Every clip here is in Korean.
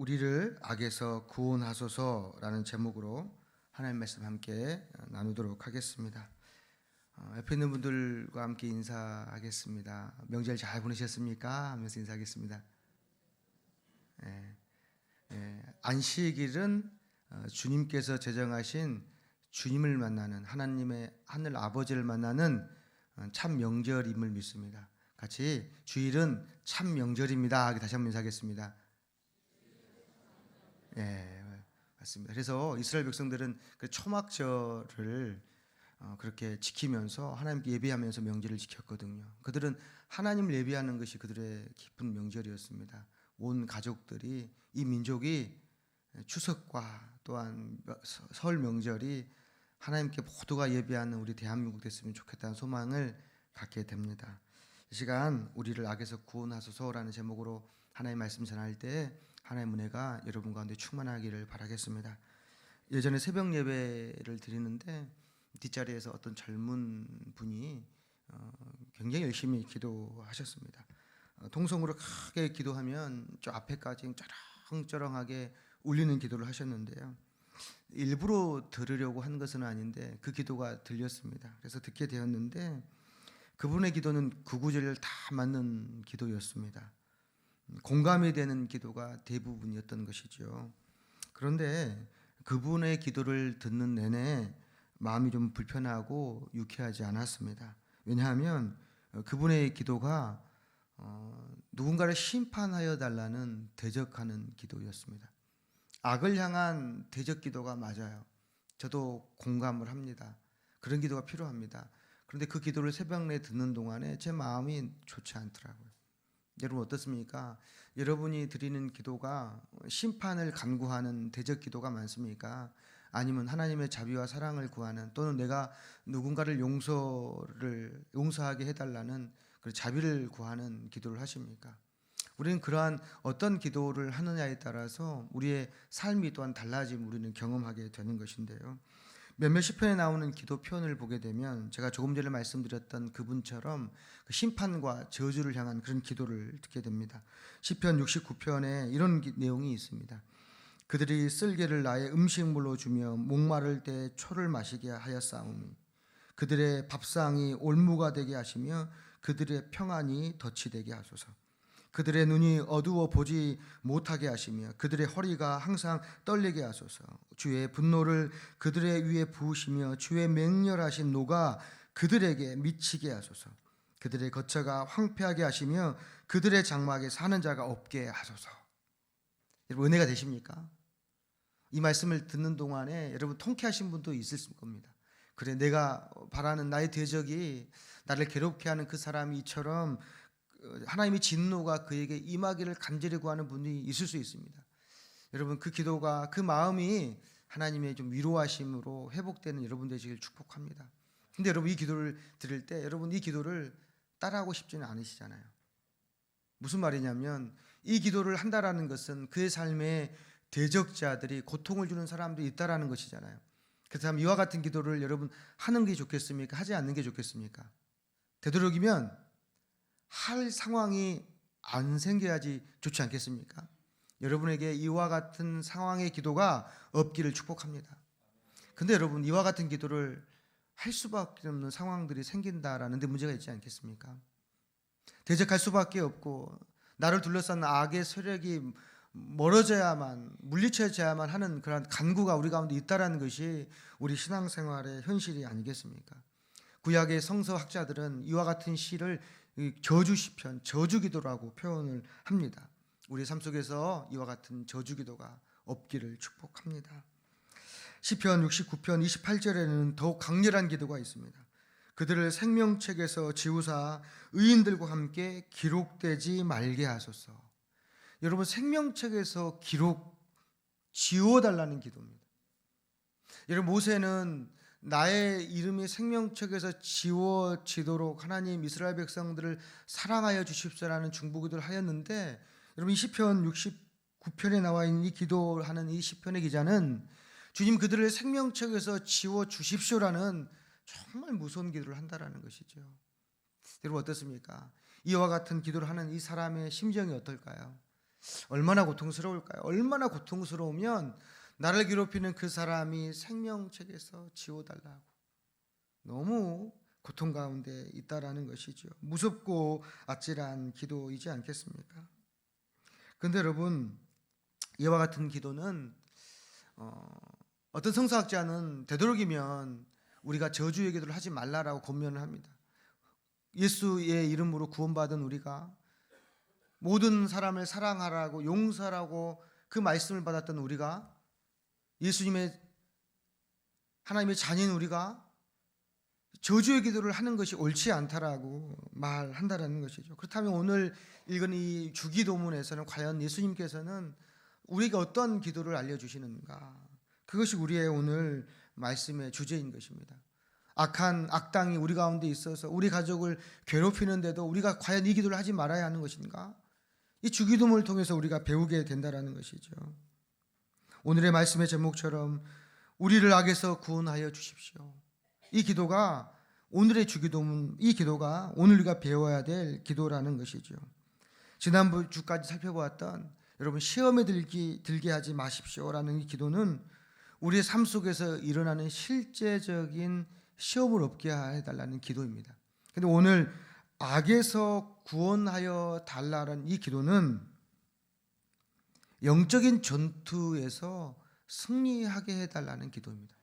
우리를 악에서 구원하소서라는 제목으로 하나님 말씀 함께 나누도록 하겠습니다. 옆에 있는 분들과 함께 인사하겠습니다. 명절 잘 보내셨습니까? 하면서 인사하겠습니다. 안식일은 주님께서 제정하신 주님을 만나는 하나님의 하늘 아버지를 만나는 참 명절임을 믿습니다. 같이 주일은 참 명절입니다. 다시 한번 인사하겠습니다. 맞습니다. 그래서 이스라엘 백성들은 그 초막절을 그렇게 지키면서 하나님께 예배하면서 명절을 지켰거든요. 그들은 하나님을 예배하는 것이 그들의 깊은 명절이었습니다. 온 가족들이, 이 민족이 추석과 또한 설 명절이 하나님께 모두가 예배하는 우리 대한민국 됐으면 좋겠다는 소망을 갖게 됩니다. 이 시간 우리를 악에서 구원하소서라는 제목으로 하나님의 말씀 전할 때 하나님의 은혜가 여러분 가운데 충만하기를 바라겠습니다. 예전에 새벽 예배를 드리는데 뒷자리에서 어떤 젊은 분이 굉장히 열심히 기도하셨습니다. 통성으로 크게 기도하면 저 앞에까지 쩌렁쩌렁하게 울리는 기도를 하셨는데요. 일부러 들으려고 한 것은 아닌데 그 기도가 들렸습니다. 그래서 듣게 되었는데 그분의 기도는 구구절절 다 맞는 기도였습니다. 공감이 되는 기도가 대부분이었던 것이죠. 그런데 그분의 기도를 듣는 내내 마음이 좀 불편하고 유쾌하지 않았습니다. 왜냐하면 그분의 기도가 누군가를 심판하여 달라는 대적하는 기도였습니다. 악을 향한 대적 기도가 맞아요. 저도 공감을 합니다. 그런 기도가 필요합니다. 그런데 그 기도를 새벽 내 듣는 동안에 제 마음이 좋지 않더라고요. 여러분 어떻습니까? 여러분이 드리는 기도가 심판을 간구하는 대적 기도가 많습니까? 아니면 하나님의 자비와 사랑을 구하는, 또는 내가 누군가를 용서하게 해달라는 그 자비를 구하는 기도를 하십니까? 우리는 그러한 어떤 기도를 하느냐에 따라서 우리의 삶이 또한 달라짐을 우리는 경험하게 되는 것인데요. 몇몇 시편에 나오는 기도 표현을 보게 되면 제가 조금 전에 말씀드렸던 그분처럼 그 심판과 저주를 향한 그런 기도를 듣게 됩니다. 시편 69편에 이런 내용이 있습니다. 그들이 쓸개를 나의 음식물로 주며 목마를 때 초를 마시게 하였사오니 그들의 밥상이 올무가 되게 하시며 그들의 평안이 덫이 되게 하소서. 그들의 눈이 어두워 보지 못하게 하시며 그들의 허리가 항상 떨리게 하소서. 주의 분노를 그들의 위에 부으시며 주의 맹렬하신 노가 그들에게 미치게 하소서. 그들의 거처가 황폐하게 하시며 그들의 장막에 사는 자가 없게 하소서. 여러분 은혜가 되십니까? 이 말씀을 듣는 동안에 여러분 통쾌하신 분도 있을 겁니다. 그래, 내가 바라는 나의 대적이 나를 괴롭게 하는 그 사람이 이처럼 하나님의 진노가 그에게 임하기를 간절히 구하는 분이 있을 수 있습니다. 여러분 그 기도가, 그 마음이 하나님의 좀 위로하심으로 회복되는 여러분 되시길 축복합니다. 근데 여러분 이 기도를 드릴 때 여러분 이 기도를 따라하고 싶지는 않으시잖아요. 무슨 말이냐면 이 기도를 한다라는 것은 그의 삶에 대적자들이, 고통을 주는 사람들이 있다라는 것이잖아요. 그렇다면 이와 같은 기도를 여러분 하는 게 좋겠습니까? 하지 않는 게 좋겠습니까? 되도록이면 할 상황이 안 생겨야지 좋지 않겠습니까? 여러분에게 이와 같은 상황의 기도가 없기를 축복합니다. 근데 여러분 이와 같은 기도를 할 수밖에 없는 상황들이 생긴다라는 데 문제가 있지 않겠습니까? 대적할 수밖에 없고 나를 둘러싼 악의 세력이 멀어져야만, 물리쳐져야만 하는 그런 간구가 우리 가운데 있다라는 것이 우리 신앙생활의 현실이 아니겠습니까? 구약의 성서학자들은 이와 같은 시를 저주시편, 저주기도라고 표현을 합니다. 우리 삶 속에서 이와 같은 저주기도가 없기를 축복합니다. 시편 69편 28절에는 더욱 강렬한 기도가 있습니다. 그들을 생명책에서 지우사 의인들과 함께 기록되지 말게 하소서. 여러분 생명책에서 지워달라는 기도입니다. 여러분 모세는 나의 이름이 생명책에서 지워지도록 하나님 이스라엘 백성들을 사랑하여 주십시오라는 중보기도를 하였는데, 여러분 이 시편 69편에 나와 있는 이 기도하는 이 시편의 기자는 주님 그들을 생명책에서 지워 주십시오라는 정말 무서운 기도를 한다라는 것이죠. 여러분 어떻습니까? 이와 같은 기도를 하는 이 사람의 심정이 어떨까요? 얼마나 고통스러울까요? 얼마나 고통스러우면 나를 괴롭히는 그 사람이 생명책에서 지워달라고 너무 고통 가운데 있다라는 것이죠. 무섭고 아찔한 기도이지 않겠습니까? 그런데 여러분, 이와 같은 기도는 어떤 성서학자는 되도록이면 우리가 저주의 기도를 하지 말라라고 권면을 합니다. 예수의 이름으로 구원받은 우리가 모든 사람을 사랑하라고 용서하라고 그 말씀을 받았던 우리가, 예수님의 하나님의 자녀인 우리가 저주의 기도를 하는 것이 옳지 않다라고 말한다라는 것이죠. 그렇다면 오늘 읽은 이 주기도문에서는 과연 예수님께서는 우리에게 어떤 기도를 알려주시는가? 그것이 우리의 오늘 말씀의 주제인 것입니다. 악한 악당이 우리 가운데 있어서 우리 가족을 괴롭히는데도 우리가 과연 이 기도를 하지 말아야 하는 것인가? 이 주기도문을 통해서 우리가 배우게 된다라는 것이죠. 오늘의 말씀의 제목처럼 우리를 악에서 구원하여 주십시오. 이 기도가 오늘의 주기도문, 이 기도가 오늘 우리가 배워야 될 기도라는 것이죠. 지난번 주까지 살펴보았던 여러분 시험에 들게 하지 마십시오라는 이 기도는 우리의 삶 속에서 일어나는 실제적인 시험을 없게 해달라는 기도입니다. 그런데 오늘 악에서 구원하여 달라는 이 기도는 영적인 전투에서 승리하게 해달라는 기도입니다.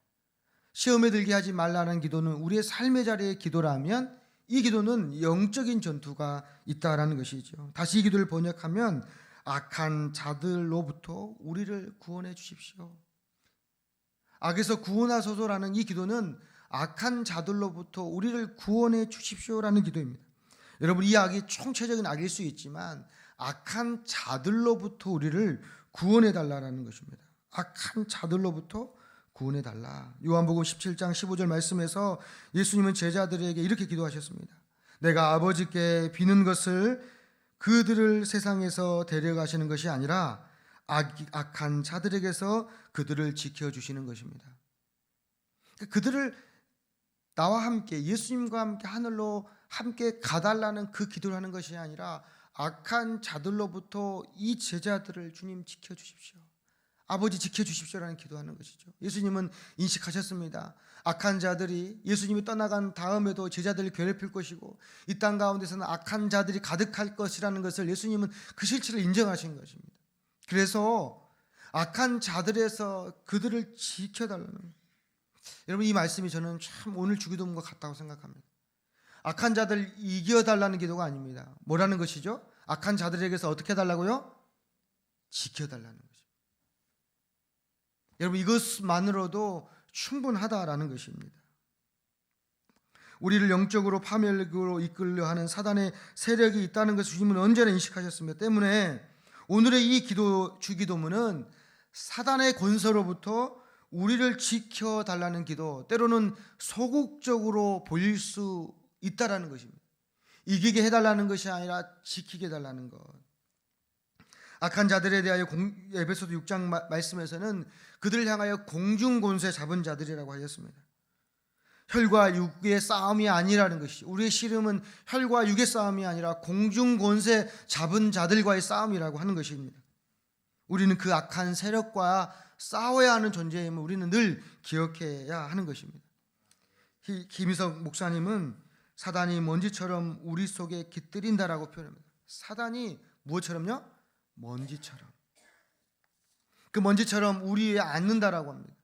시험에 들게 하지 말라는 기도는 우리의 삶의 자리의 기도라면 이 기도는 영적인 전투가 있다라는 것이죠. 다시 이 기도를 번역하면 악한 자들로부터 우리를 구원해 주십시오. 악에서 구원하소서라는 이 기도는 악한 자들로부터 우리를 구원해 주십시오라는 기도입니다. 여러분, 이 악이 총체적인 악일 수 있지만 악한 자들로부터 우리를 구원해 달라라는 것입니다. 악한 자들로부터 구원해 달라. 요한복음 17장 15절 말씀에서 예수님은 제자들에게 이렇게 기도하셨습니다. 내가 아버지께 비는 것을 그들을 세상에서 데려가시는 것이 아니라 악한 자들에게서 그들을 지켜주시는 것입니다. 그들을 나와 함께 예수님과 함께 하늘로 함께 가달라는 그 기도를 하는 것이 아니라 악한 자들로부터 이 제자들을 주님 지켜주십시오. 아버지 지켜주십시오라는 기도하는 것이죠. 예수님은 인식하셨습니다. 악한 자들이 예수님이 떠나간 다음에도 제자들을 괴롭힐 것이고 이 땅 가운데서는 악한 자들이 가득할 것이라는 것을 예수님은 그 실체를 인정하신 것입니다. 그래서 악한 자들에서 그들을 지켜달라는, 여러분 이 말씀이 저는 참 오늘 주기도문과 같다고 생각합니다. 악한 자들 이겨달라는 기도가 아닙니다. 뭐라는 것이죠? 악한 자들에게서 어떻게 해달라고요? 지켜달라는 거죠. 여러분 이것만으로도 충분하다라는 것입니다. 우리를 영적으로 파멸으로 이끌려 하는 사단의 세력이 있다는 것을 주님은 언제나 인식하셨습니다. 때문에 오늘의 이 주기도문은 사단의 권세로부터 우리를 지켜달라는 기도, 때로는 소극적으로 보일 수 있다라는 것입니다. 이기게 해달라는 것이 아니라 지키게 해달라는 것. 악한 자들에 대하여 에베소서 6장 말씀에서는 그들을 향하여 공중권세 잡은 자들이라고 하였습니다. 혈과 육의 싸움이 아니라는 것이, 우리의 씨름은 혈과 육의 싸움이 아니라 공중권세 잡은 자들과의 싸움이라고 하는 것입니다. 우리는 그 악한 세력과 싸워야 하는 존재임을 우리는 늘 기억해야 하는 것입니다. 김희석 목사님은 사단이 먼지처럼 우리 속에 깃들인다라고 표현합니다. 사단이 무엇처럼요? 먼지처럼. 그 먼지처럼 우리 위에 앉는다라고 합니다.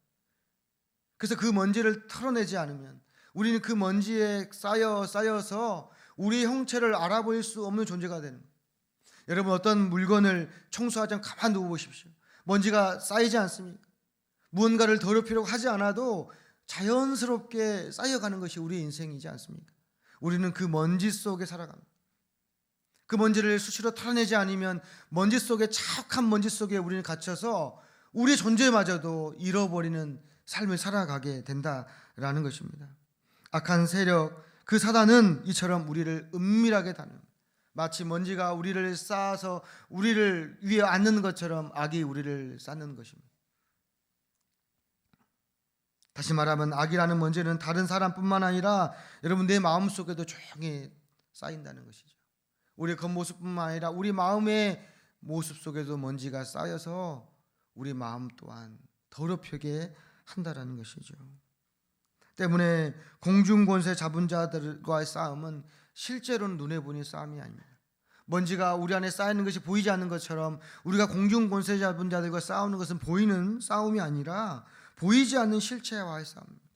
그래서 그 먼지를 털어내지 않으면 우리는 그 먼지에 쌓여서 우리의 형체를 알아볼 수 없는 존재가 되는 거예요. 여러분 어떤 물건을 청소하지 않고 가만 두고 보십시오. 먼지가 쌓이지 않습니까? 무언가를 더럽히려고 하지 않아도 자연스럽게 쌓여가는 것이 우리의 인생이지 않습니까? 우리는 그 먼지 속에 살아갑니다. 그 먼지를 수시로 털어내지 않으면 먼지 속에, 자욱한 먼지 속에 우리는 갇혀서 우리의 존재마저도 잃어버리는 삶을 살아가게 된다라는 것입니다. 악한 세력, 그 사단은 이처럼 우리를 은밀하게 다는, 마치 먼지가 우리를 쌓아서 우리를 위에 앉는 것처럼 악이 우리를 쌓는 것입니다. 다시 말하면 악이라는 먼지는 다른 사람뿐만 아니라 여러분 내 마음속에도 조용히 쌓인다는 것이죠. 우리의 겉모습뿐만 아니라 우리 마음의 모습 속에도 먼지가 쌓여서 우리 마음 또한 더럽히게 한다라는 것이죠. 때문에 공중권세 잡은 자들과의 싸움은 실제로는 눈에 보이는 싸움이 아닙니다. 먼지가 우리 안에 쌓이는 것이 보이지 않는 것처럼 우리가 공중권세 잡은 자들과 싸우는 것은 보이는 싸움이 아니라 보이지 않는 실체와의 싸움입니다.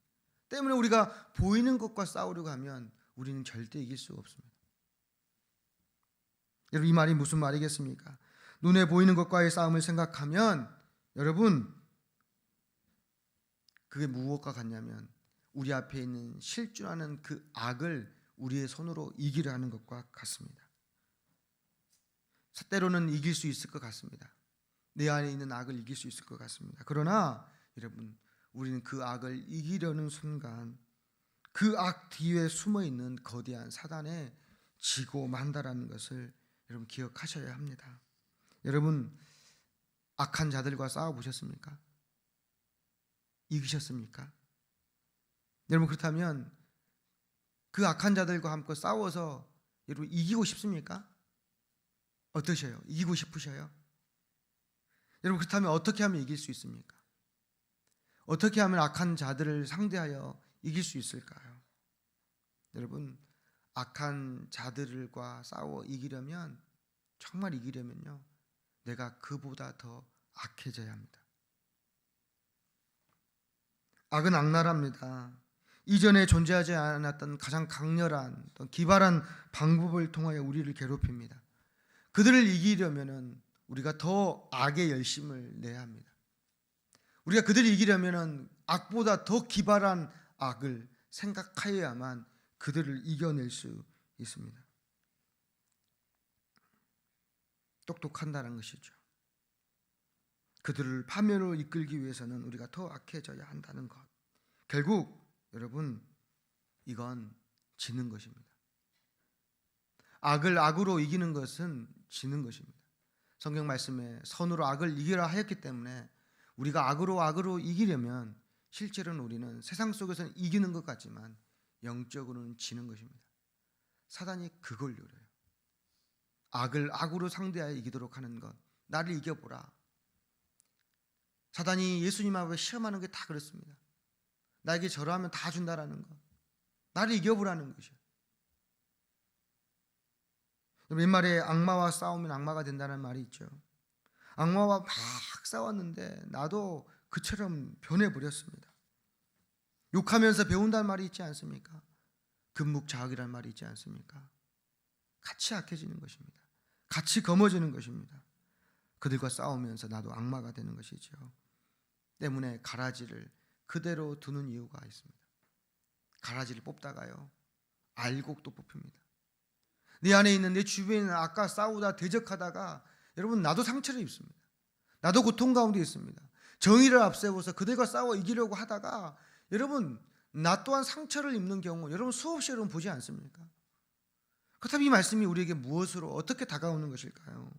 때문에 우리가 보이는 것과 싸우려고 하면 우리는 절대 이길 수 없습니다. 여러분, 이 말이 무슨 말이겠습니까? 눈에 보이는 것과의 싸움을 생각하면 여러분, 그게 무엇과 같냐면 우리 앞에 있는 실존하는 그 악을 우리의 손으로 이기려 하는 것과 같습니다. 때로는 이길 수 있을 것 같습니다. 내 안에 있는 악을 이길 수 있을 것 같습니다. 그러나 여러분, 우리는 그 악을 이기려는 순간 그 악 뒤에 숨어 있는 거대한 사단에 지고 만다라는 것을 여러분 기억하셔야 합니다. 여러분, 악한 자들과 싸워 보셨습니까? 이기셨습니까? 여러분, 그렇다면 그 악한 자들과 함께 싸워서 여러분 이기고 싶습니까? 어떠셔요? 이기고 싶으셔요? 여러분, 그렇다면 어떻게 하면 이길 수 있습니까? 어떻게 하면 악한 자들을 상대하여 이길 수 있을까요? 여러분, 악한 자들과 싸워 이기려면, 정말 이기려면요, 내가 그보다 더 악해져야 합니다. 악은 악랄합니다. 이전에 존재하지 않았던 가장 강렬한 기발한 방법을 통하여 우리를 괴롭힙니다. 그들을 이기려면은 우리가 더 악의 열심을 내야 합니다. 우리가 그들을 이기려면은 악보다 더 기발한 악을 생각하여야만 그들을 이겨낼 수 있습니다. 똑똑한다는 것이죠. 그들을 파멸로 이끌기 위해서는 우리가 더 악해져야 한다는 것. 결국 여러분, 이건 지는 것입니다. 악을 악으로 이기는 것은 지는 것입니다. 성경 말씀에 선으로 악을 이기라 하였기 때문에 우리가 악으로 이기려면 실제로는 우리는 세상 속에서는 이기는 것 같지만 영적으로는 지는 것입니다. 사단이 그걸 노려요. 악을 악으로 상대하여 이기도록 하는 것. 나를 이겨보라. 사단이 예수님 앞에 시험하는 게 다 그렇습니다. 나에게 절하면 다 준다라는 것. 나를 이겨보라는 것이요. 옛말에 악마와 싸우면 악마가 된다는 말이 있죠. 악마와 막 싸웠는데 나도 그처럼 변해버렸습니다. 욕하면서 배운다는 말이 있지 않습니까? 금묵자학이라는 말이 있지 않습니까? 같이 악해지는 것입니다. 같이 검어지는 것입니다. 그들과 싸우면서 나도 악마가 되는 것이죠. 때문에 가라지를 그대로 두는 이유가 있습니다. 가라지를 뽑다가요, 알곡도 뽑힙니다. 내 안에 있는, 내 주변에 있는 악과 싸우다 대적하다가 여러분, 나도 상처를 입습니다. 나도 고통 가운데 있습니다. 정의를 앞세워서 그들과 싸워 이기려고 하다가 여러분, 나 또한 상처를 입는 경우 여러분 수없이 여러분 보지 않습니까? 그렇다면 이 말씀이 우리에게 무엇으로 어떻게 다가오는 것일까요?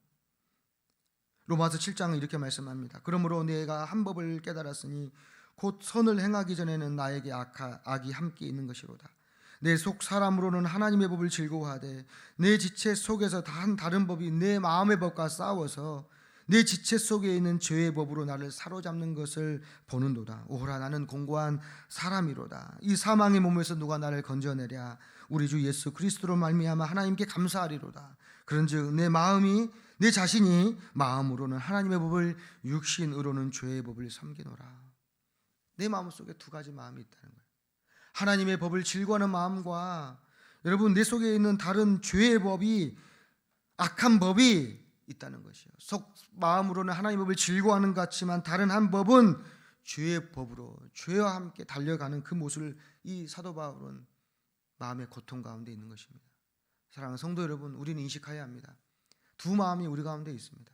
로마서 7장은 이렇게 말씀합니다. 그러므로 내가 한 법을 깨달았으니 곧 선을 행하기 전에는 나에게 악이 함께 있는 것이로다. 내 속 사람으로는 하나님의 법을 즐거워하되 내 지체 속에서 다른 법이 내 마음의 법과 싸워서 내 지체 속에 있는 죄의 법으로 나를 사로잡는 것을 보는도다. 오호라, 나는 공고한 사람이로다. 이 사망의 몸에서 누가 나를 건져내랴. 우리 주 예수 그리스도로 말미암아 하나님께 감사하리로다. 그런즉 내 자신이 마음으로는 하나님의 법을, 육신으로는 죄의 법을 섬기노라. 내 마음속에 두 가지 마음이 있다는 거예요. 하나님의 법을 즐거워하는 마음과 여러분, 내 속에 있는 다른 죄의 법이, 악한 법이 있다는 것이요. 속 마음으로는 하나님의 법을 즐거워하는 것 같지만 다른 한 법은 죄의 법으로 죄와 함께 달려가는 그 모습을 이 사도 바울은 마음의 고통 가운데 있는 것입니다. 사랑하는 성도 여러분, 우리는 인식해야 합니다. 두 마음이 우리 가운데 있습니다.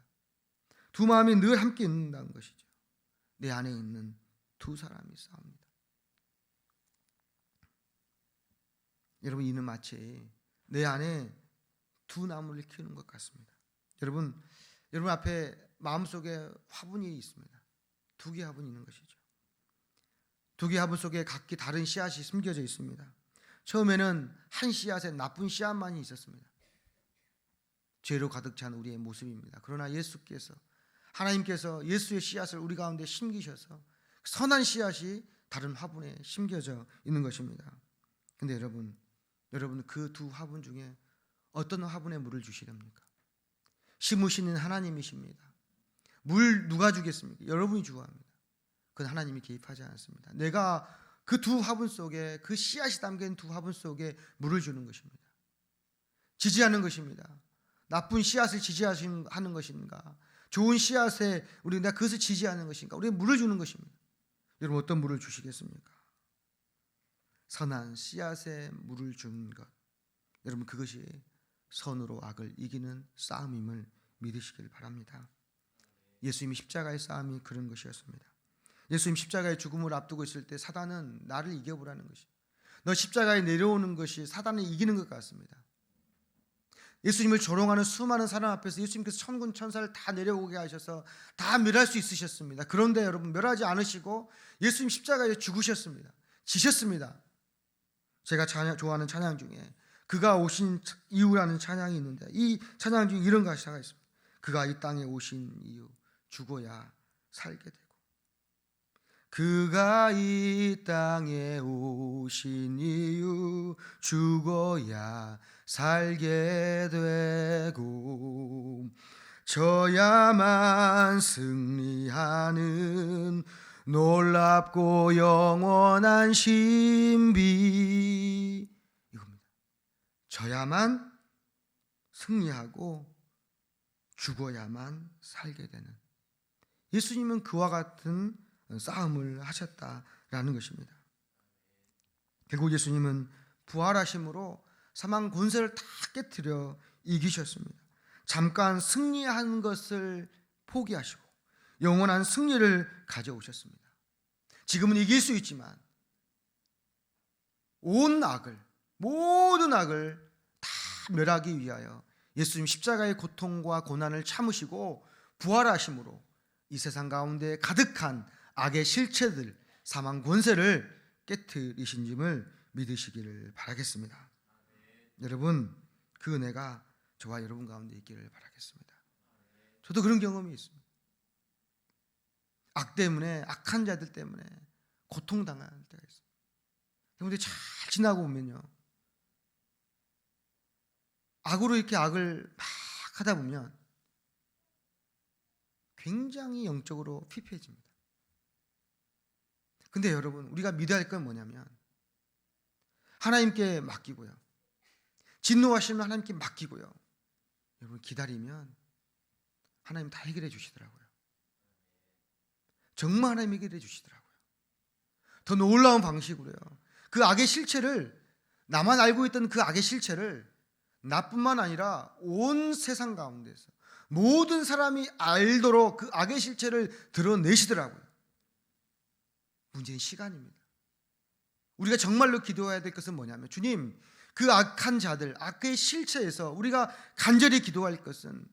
두 마음이 늘 함께 있는다는 것이죠. 내 안에 있는 두 사람이 싸웁니다. 여러분, 이는 마치 내 안에 두 나무를 키우는 것 같습니다. 여러분 앞에 마음속에 화분이 있습니다. 두 개의 화분이 있는 것이죠. 두 개의 화분 속에 각기 다른 씨앗이 숨겨져 있습니다. 처음에는 한 씨앗에 나쁜 씨앗만이 있었습니다. 죄로 가득 찬 우리의 모습입니다. 그러나 예수께서, 하나님께서 예수의 씨앗을 우리 가운데 심기셔서 선한 씨앗이 다른 화분에 심겨져 있는 것입니다. 근데 여러분 그 두 화분 중에 어떤 화분에 물을 주시렵니까? 심으시는 하나님이십니다. 물 누가 주겠습니까? 여러분이 주어야 합니다. 그건 하나님이 개입하지 않습니다. 내가 그 두 화분 속에, 그 씨앗이 담긴 두 화분 속에 물을 주는 것입니다. 지지하는 것입니다. 나쁜 씨앗을 지지하는 것인가, 좋은 씨앗에 우리가 그것을 지지하는 것인가, 우리가 물을 주는 것입니다. 여러분 어떤 물을 주시겠습니까? 선한 씨앗에 물을 주는 것, 여러분 그것이 선으로 악을 이기는 싸움임을 믿으시길 바랍니다. 예수님이 십자가의 싸움이 그런 것이었습니다. 예수님 십자가의 죽음을 앞두고 있을 때 사단은 나를 이겨보라는 것이, 너 십자가에 내려오는 것이 사단을 이기는 것 같습니다. 예수님을 조롱하는 수많은 사람 앞에서 예수님께서 천군 천사를 다 내려오게 하셔서 다 멸할 수 있으셨습니다. 그런데 여러분 멸하지 않으시고 예수님 십자가에 죽으셨습니다. 지셨습니다. 제가 좋아하는 찬양 중에 그가 오신 이유라는 찬양이 있는데, 이 찬양 중에 이런 가사가 있습니다. 그가 이 땅에 오신 이유, 죽어야 살게 되고. 그가 이 땅에 오신 이유, 죽어야 살게 되고, 저야만 승리하는 놀랍고 영원한 신비, 이겁니다. 저야만 승리하고 죽어야만 살게 되는, 예수님은 그와 같은 싸움을 하셨다라는 것입니다. 결국 예수님은 부활하심으로 사망 권세를 다 깨뜨려 이기셨습니다. 잠깐 승리하는 것을 포기하시고 영원한 승리를 가져오셨습니다. 지금은 이길 수 있지만 온 악을, 모든 악을 다 멸하기 위하여 예수님 십자가의 고통과 고난을 참으시고 부활하심으로 이 세상 가운데 가득한 악의 실체들, 사망 권세를 깨뜨리신 점을 믿으시기를 바라겠습니다. 여러분 그 은혜가 저와 여러분 가운데 있기를 바라겠습니다. 저도 그런 경험이 있습니다. 악 때문에, 악한 자들 때문에 고통당할 때가 있어요. 그런데 잘 지나고 보면요, 악으로 이렇게 악을 막 하다 보면 굉장히 영적으로 피폐해집니다. 근데 여러분 우리가 믿어야 할 건 뭐냐면 하나님께 맡기고요, 진노하시면 하나님께 맡기고요, 여러분 기다리면 하나님 다 해결해 주시더라고요. 정말 하나님 해결해 주시더라고요. 더 놀라운 방식으로요, 그 악의 실체를, 나만 알고 있던 그 악의 실체를 나뿐만 아니라 온 세상 가운데서 모든 사람이 알도록 그 악의 실체를 드러내시더라고요. 문제는 시간입니다. 우리가 정말로 기도해야 될 것은 뭐냐면, 주님, 그 악한 자들, 악의 실체에서 우리가 간절히 기도할 것은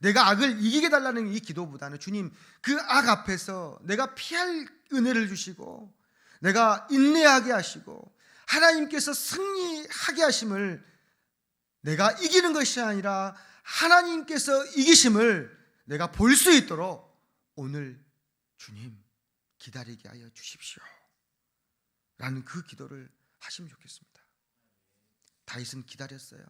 내가 악을 이기게 달라는 이 기도보다는, 주님, 그 악 앞에서 내가 피할 은혜를 주시고 내가 인내하게 하시고 하나님께서 승리하게 하심을, 내가 이기는 것이 아니라 하나님께서 이기심을 내가 볼 수 있도록 오늘 주님 기다리게 하여 주십시오 라는 그 기도를 하시면 좋겠습니다. 다윗은 기다렸어요.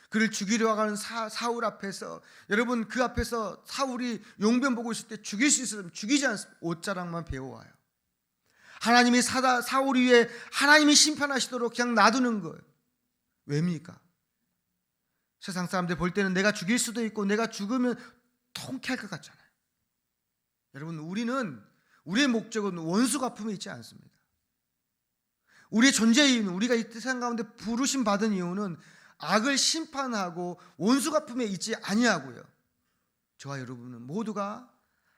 그를 죽이려 하는 사울 앞에서, 여러분 그 앞에서 사울이 용변 보고 있을 때 죽일 수 있으면 죽이지 않습니다. 옷자락만 베어와요. 하나님이 사울 위에 하나님이 심판하시도록 그냥 놔두는 거예요. 왜입니까? 세상 사람들 볼 때는 내가 죽일 수도 있고 내가 죽으면 통쾌할 것 같잖아요. 여러분 우리의 목적은 원수 갚음에 있지 않습니다. 우리의 존재의 이유는, 우리가 이 세상 가운데 부르심 받은 이유는 악을 심판하고 원수 갚음에 있지 아니하고요, 저와 여러분은 모두가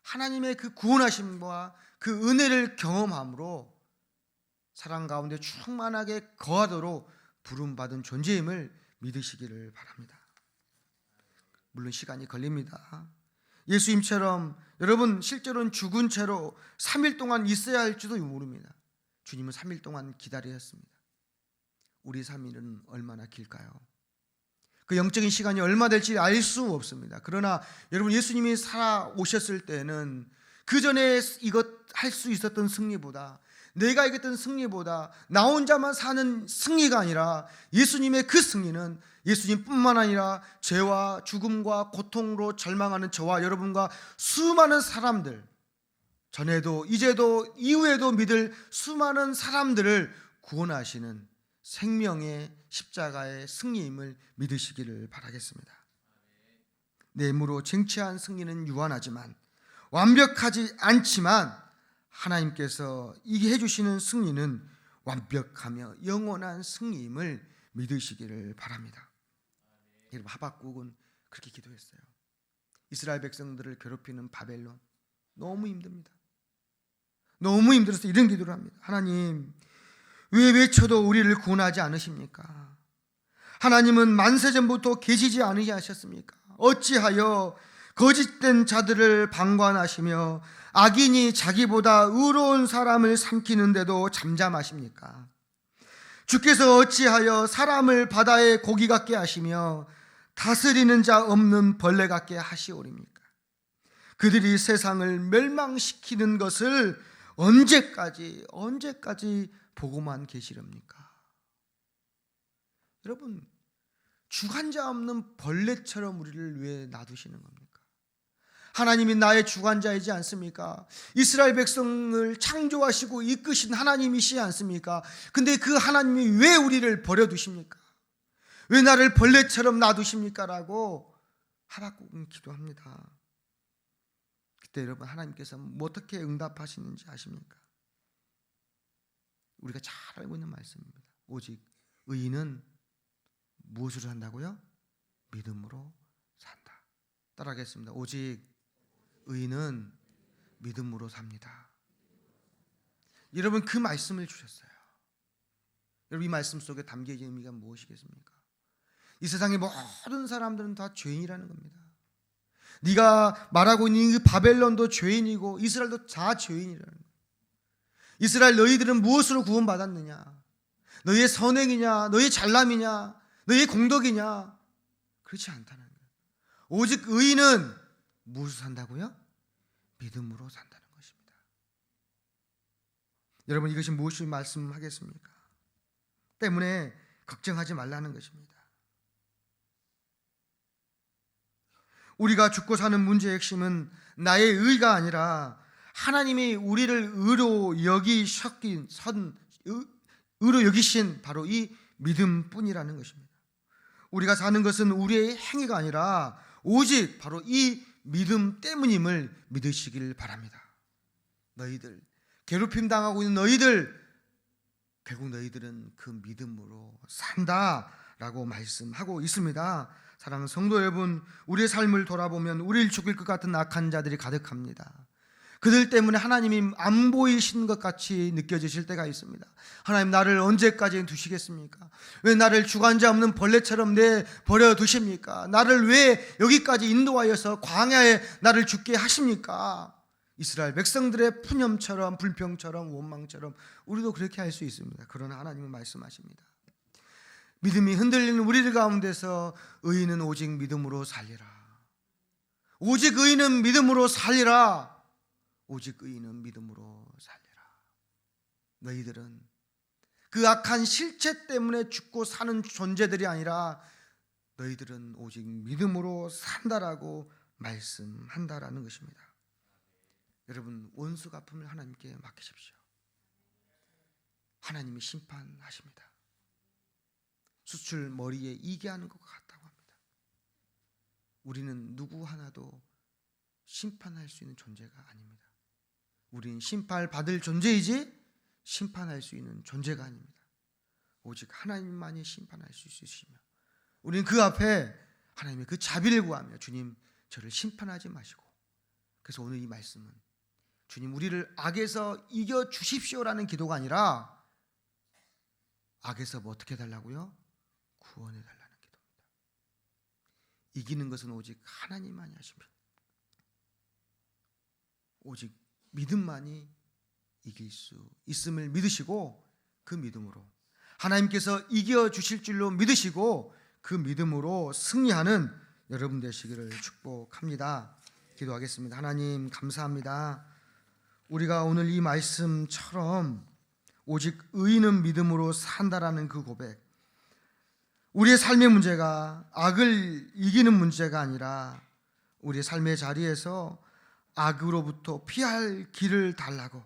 하나님의 그 구원하심과 그 은혜를 경험함으로 사랑 가운데 충만하게 거하도록 부름받은 존재임을 믿으시기를 바랍니다. 물론 시간이 걸립니다. 예수님처럼 여러분 실제로는 죽은 채로 3일 동안 있어야 할지도 모릅니다. 주님은 3일 동안 기다리셨습니다. 우리 3일은 얼마나 길까요? 그 영적인 시간이 얼마 될지 알 수 없습니다. 그러나 여러분, 예수님이 살아오셨을 때는 그 전에 이것 할 수 있었던 승리보다, 내가 이겼던 승리보다 나 혼자만 사는 승리가 아니라 예수님의 그 승리는 예수님뿐만 아니라 죄와 죽음과 고통으로 절망하는 저와 여러분과 수많은 사람들, 전에도 이제도 이후에도 믿을 수많은 사람들을 구원하시는 생명의 십자가의 승리임을 믿으시기를 바라겠습니다. 내 힘으로 쟁취한 승리는 유한하지만, 완벽하지 않지만 하나님께서 이게 해주시는 승리는 완벽하며 영원한 승리임을 믿으시기를 바랍니다. 여러분, 하박국은 그렇게 기도했어요. 이스라엘 백성들을 괴롭히는 바벨론 너무 힘듭니다. 너무 힘들어서 이런 기도를 합니다. 하나님, 왜 외쳐도 우리를 구원하지 않으십니까? 하나님은 만세전부터 계시지 않으셨습니까? 어찌하여 거짓된 자들을 방관하시며 악인이 자기보다 의로운 사람을 삼키는데도 잠잠하십니까? 주께서 어찌하여 사람을 바다의 고기 같게 하시며 다스리는 자 없는 벌레 같게 하시오리입니까? 그들이 세상을 멸망시키는 것을 언제까지 보고만 계시렵니까? 여러분, 주관자 없는 벌레처럼 우리를 왜 놔두시는 겁니까? 하나님이 나의 주관자이지 않습니까? 이스라엘 백성을 창조하시고 이끄신 하나님이시지 않습니까? 근데 그 하나님이 왜 우리를 버려두십니까? 왜 나를 벌레처럼 놔두십니까? 라고 하박국은 기도합니다. 그때 여러분, 하나님께서 어떻게 응답하시는지 아십니까? 우리가 잘 알고 있는 말씀입니다. 오직 의인은 무엇으로 산다고요? 믿음으로 산다. 따라하겠습니다. 오직 의인은 믿음으로 삽니다. 여러분, 그 말씀을 주셨어요. 여러분, 이 말씀 속에 담겨진 의미가 무엇이겠습니까? 이 세상의 모든 사람들은 다 죄인이라는 겁니다. 네가 말하고 있는 그 바벨론도 죄인이고 이스라엘도 다 죄인이라는 거예요. 이스라엘, 너희들은 무엇으로 구원받았느냐? 너희의 선행이냐? 너희의 잘남이냐? 너희의 공덕이냐? 그렇지 않다는 거예요. 오직 의인은 무엇으로 산다고요? 믿음으로 산다는 것입니다. 여러분, 이것이 무엇을 말씀하겠습니까? 때문에 걱정하지 말라는 것입니다. 우리가 죽고 사는 문제의 핵심은 나의 의가 아니라 하나님이 우리를 의로 여기신 바로 이 믿음뿐이라는 것입니다. 우리가 사는 것은 우리의 행위가 아니라 오직 바로 이 믿음 때문임을 믿으시길 바랍니다. 너희들, 괴롭힘 당하고 있는 너희들, 결국 너희들은 그 믿음으로 산다라고 말씀하고 있습니다. 사랑하는 성도 여러분, 우리의 삶을 돌아보면 우리를 죽일 것 같은 악한 자들이 가득합니다. 그들 때문에 하나님이 안 보이신 것 같이 느껴지실 때가 있습니다. 하나님, 나를 언제까지 두시겠습니까? 왜 나를 주관자 없는 벌레처럼 내버려 두십니까? 나를 왜 여기까지 인도하여서 광야에 나를 죽게 하십니까? 이스라엘 백성들의 푸념처럼, 불평처럼, 원망처럼 우리도 그렇게 할 수 있습니다. 그러나 하나님은 말씀하십니다. 믿음이 흔들리는 우리들 가운데서 의인은 오직 믿음으로 살리라. 오직 의인은 믿음으로 살리라. 오직 의인은 믿음으로 살리라. 너희들은 그 악한 실체 때문에 죽고 사는 존재들이 아니라 너희들은 오직 믿음으로 산다라고 말씀한다라는 것입니다. 여러분, 원수 갚음을 하나님께 맡기십시오. 하나님이 심판하십니다. 수출 머리에 이게 하는 것 같다고 합니다. 우리는 누구 하나도 심판할 수 있는 존재가 아닙니다. 우리는 심판받을 존재이지 심판할 수 있는 존재가 아닙니다. 오직 하나님만이 심판할 수 있으시며 우리는 그 앞에 하나님의 그 자비를 구하며 주님, 저를 심판하지 마시고, 그래서 오늘 이 말씀은 주님, 우리를 악에서 이겨 주십시오라는 기도가 아니라 악에서 뭐 어떻게 해달라고요? 구원해 달라는 기도입니다. 이기는 것은 오직 하나님만이 하십니다. 오직 믿음만이 이길 수 있음을 믿으시고 그 믿음으로 하나님께서 이겨주실 줄로 믿으시고 그 믿음으로 승리하는 여러분 되시기를 축복합니다. 기도하겠습니다. 하나님 감사합니다. 우리가 오늘 이 말씀처럼 오직 의인은 믿음으로 산다라는 그 고백, 우리의 삶의 문제가 악을 이기는 문제가 아니라 우리의 삶의 자리에서 악으로부터 피할 길을 달라고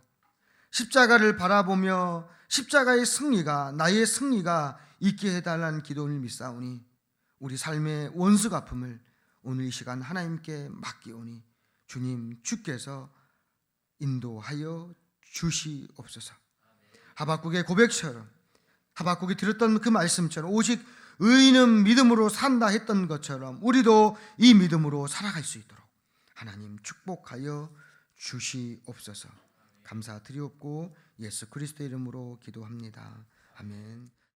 십자가를 바라보며 십자가의 승리가, 나의 승리가 있게 해달라는 기도를 믿사오니 우리 삶의 원수 갚음을 오늘 이 시간 하나님께 맡기오니 주님, 주께서 인도하여 주시옵소서. 하박국의 고백처럼, 하박국이 들었던 그 말씀처럼 오직 의인은 믿음으로 산다 했던 것처럼 우리도 이 믿음으로 살아갈 수 있도록 하나님 축복하여 주시옵소서. 감사드리옵고 예수 그리스도의 이름으로 기도합니다. 아멘.